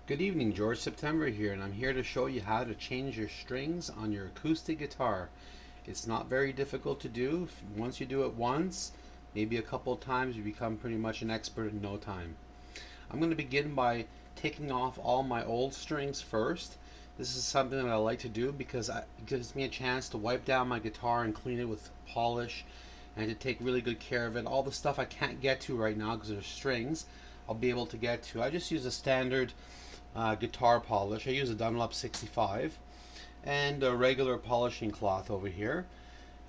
Good evening, George. September here, and I'm here to show you how to change your strings on your acoustic guitar. It's not very difficult to do. Once you do it once, maybe a couple of times, you become pretty much an expert in no time. I'm going to begin by taking off all my old strings first. This is something that I like to do because it gives me a chance to wipe down my guitar and clean it with polish and to take really good care of it. All the stuff I can't get to right now because there's strings, I'll be able to get to. I just use a standard guitar polish. I use a Dunlop 65 and a regular polishing cloth over here.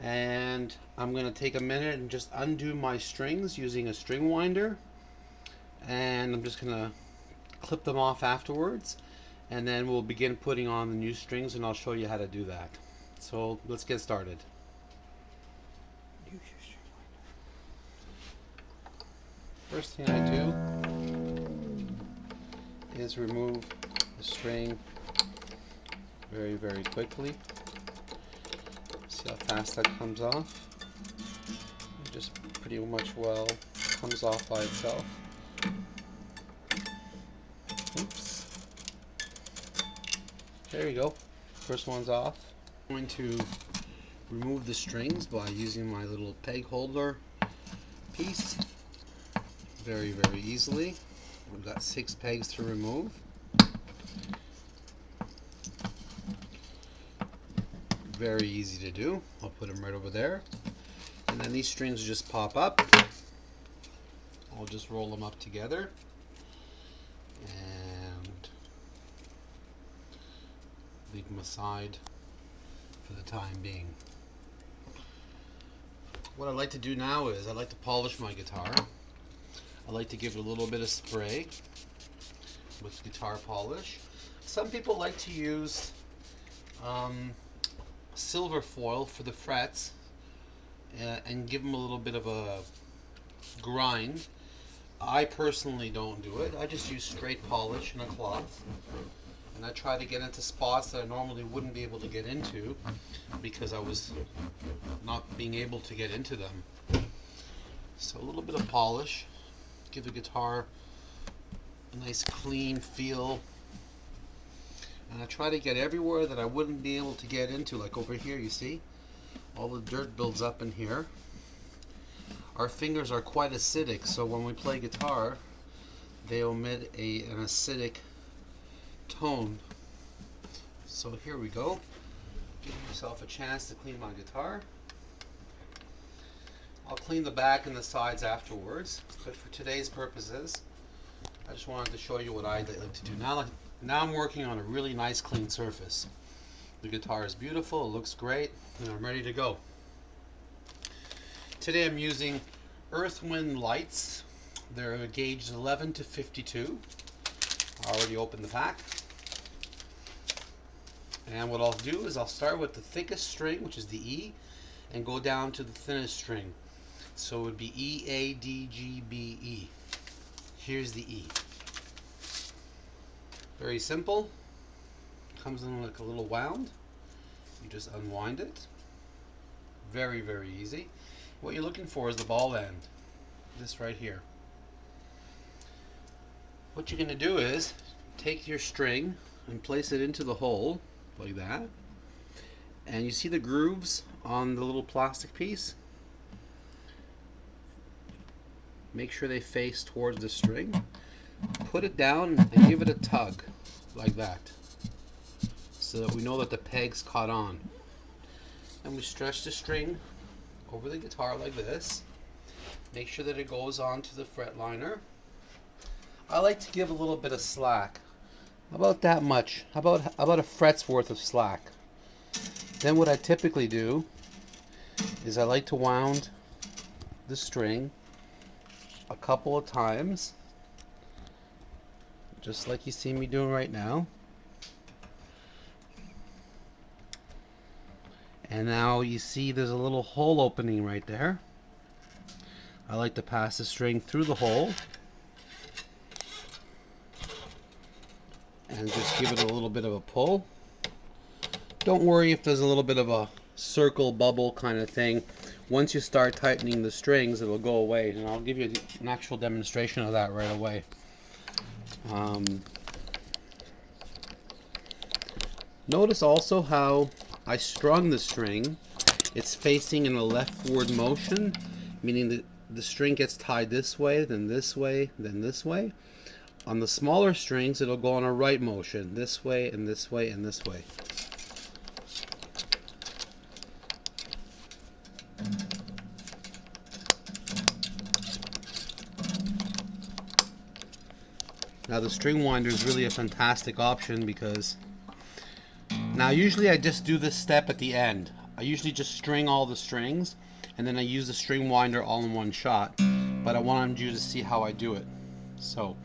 And I'm going to take a minute and just undo my strings using a string winder. And I'm just going to clip them off afterwards. And then we'll begin putting on the new strings, and I'll show you how to do that. So let's get started. First thing I do is remove the string very quickly. See how fast that comes off? It just pretty much well comes off by itself. Oops. There you go. First one's off. I'm going to remove the strings by using my little peg holder piece very easily. We've got 6 pegs to remove. Very easy to do. I'll put them right over there. And then these strings just pop up. I'll just roll them up together and leave them aside for the time being. What I like to do now is I like to polish my guitar. I like to give it a little bit of spray with guitar polish. Some people like to use silver foil for the frets and give them a little bit of a grind. I personally don't do it. I just use straight polish and a cloth, and I try to get into spots that I normally wouldn't be able to get into because I was not being able to get into them. So a little bit of polish, give the guitar a nice clean feel, and I try to get everywhere that I wouldn't be able to get into. Like over here, you see all the dirt builds up in here. Our fingers are quite acidic, so when we play guitar they emit an acidic tone. So here we go. Give yourself a chance to clean my guitar. I'll clean the back and the sides afterwards, but for today's purposes I just wanted to show you what I like to do. Now I'm working on a really nice clean surface. The guitar is beautiful, it looks great, and I'm ready to go. Today I'm using Earth Wind lights. They're gauged 11 to 52. I already opened the pack. And what I'll do is I'll start with the thickest string, which is the E, and go down to the thinnest string. So it would be E, A, D, G, B, E. Here's the E. Very simple. Comes in like a little wound. You just unwind it. Very easy. What you're looking for is the ball end. This right here. What you're going to do is take your string and place it into the hole like that. And you see the grooves on the little plastic piece? Make sure they face towards the string. Put it down and give it a tug like that, so that we know that the peg's caught on. And we stretch the string over the guitar like this. Make sure that it goes onto the fret liner. I like to give a little bit of slack, about that much, about a fret's worth of slack. Then what I typically do is I like to wound the string a couple of times, just like you see me doing right now. And now you see there's a little hole opening right there. I like to pass the string through the hole and just give it a little bit of a pull. Don't worry if there's a little bit of a circle bubble kind of thing. Once you start tightening the strings, it'll go away, and I'll give you an actual demonstration of that right away. Notice also how I strung the string. It's facing in a leftward motion, meaning that the string gets tied this way, then this way, then this way. On the smaller strings, it'll go on a right motion, this way and this way and this way. Now the string winder is really a fantastic option because now usually I just do this step at the end. I usually just string all the strings and then I use the string winder all in one shot, but I wanted you to see how I do it. So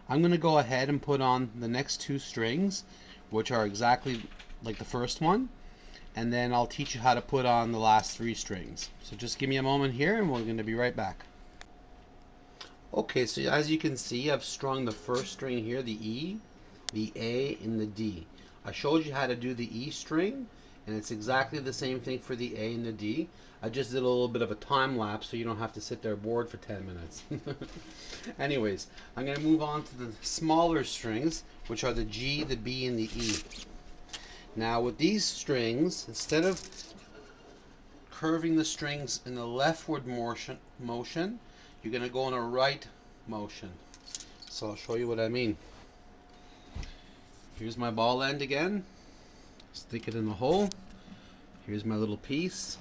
I'm going to go ahead and put on the next two strings, which are exactly like the first one, and then I'll teach you how to put on the last three strings. So just give me a moment here and we're going to be right back. Okay, so as you can see, I've strung the first string here, the E, the A, and the D. I showed you how to do the E string, and it's exactly the same thing for the A and the D. I just did a little bit of a time lapse so you don't have to sit there bored for 10 minutes. Anyways, I'm going to move on to the smaller strings, which are the G, the B, and the E. Now with these strings, instead of curving the strings in the leftward motion, you're going to go in a right motion. So I'll show you what I mean. Here's my ball end again. Stick it in the hole. Here's my little piece.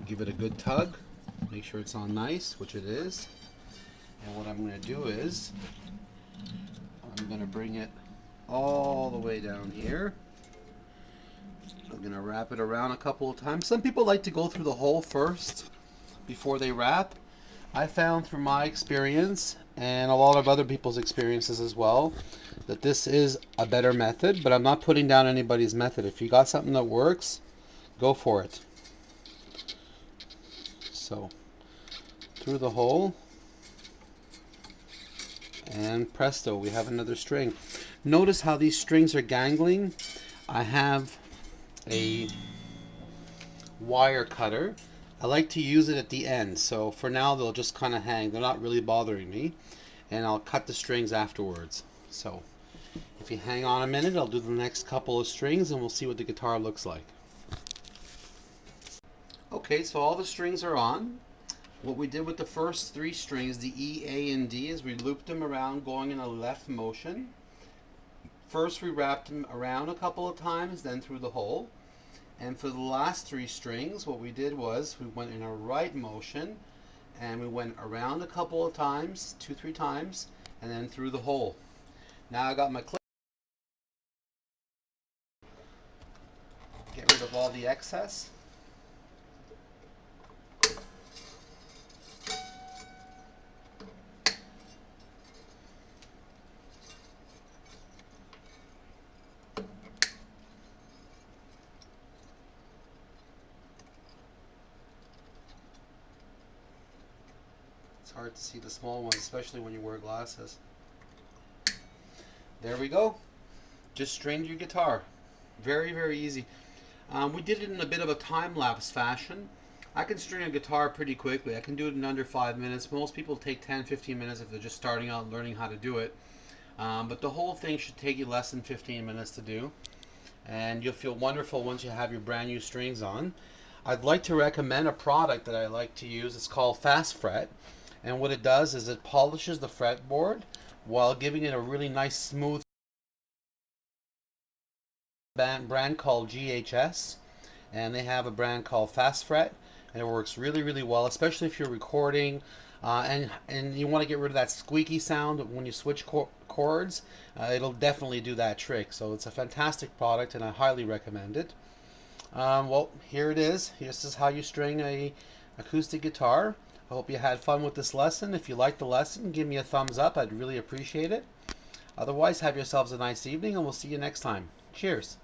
Give it a good tug. Make sure it's on nice, which it is. And what I'm going to do is I'm going to bring it all the way down here. I'm going to wrap it around a couple of times. Some people like to go through the hole first before they wrap. I found through my experience and a lot of other people's experiences as well that this is a better method, but I'm not putting down anybody's method. If you got something that works, go for it. So through the hole, and presto, we have another string. Notice how these strings are gangling. I have a wire cutter. I like to use it at the end, so for now they'll just kind of hang. They're not really bothering me, and I'll cut the strings afterwards. So if you hang on a minute, I'll do the next couple of strings and we'll see what the guitar looks like. Okay, so all the strings are on. What we did with the first three strings, the E, A, and D, is we looped them around going in a left motion. First we wrapped them around a couple of times, then through the hole. And for the last three strings, what we did was we went in a right motion and we went around a couple of times, 2-3 times, and then through the hole. Now I got my clip. Get rid of all the excess. It's hard to see the small ones, especially when you wear glasses. There we go. Just stringed your guitar. Very, very easy. We did it in a bit of a time-lapse fashion. I can string a guitar pretty quickly. I can do it in under 5 minutes. Most people take 10-15 minutes if they're just starting out and learning how to do it. But the whole thing should take you less than 15 minutes to do. And you'll feel wonderful once you have your brand new strings on. I'd like to recommend a product that I like to use. It's called Fast Fret. And what it does is it polishes the fretboard while giving it a really nice smooth brand called GHS, and they have a brand called Fast Fret, and it works really, really well, especially if you're recording and you want to get rid of that squeaky sound when you switch chords. It'll definitely do that trick. So it's a fantastic product and I highly recommend it. Well, here it is. This is how you string a acoustic guitar. I hope you had fun with this lesson. If you liked the lesson, give me a thumbs up. I'd really appreciate it. Otherwise, have yourselves a nice evening and we'll see you next time. Cheers.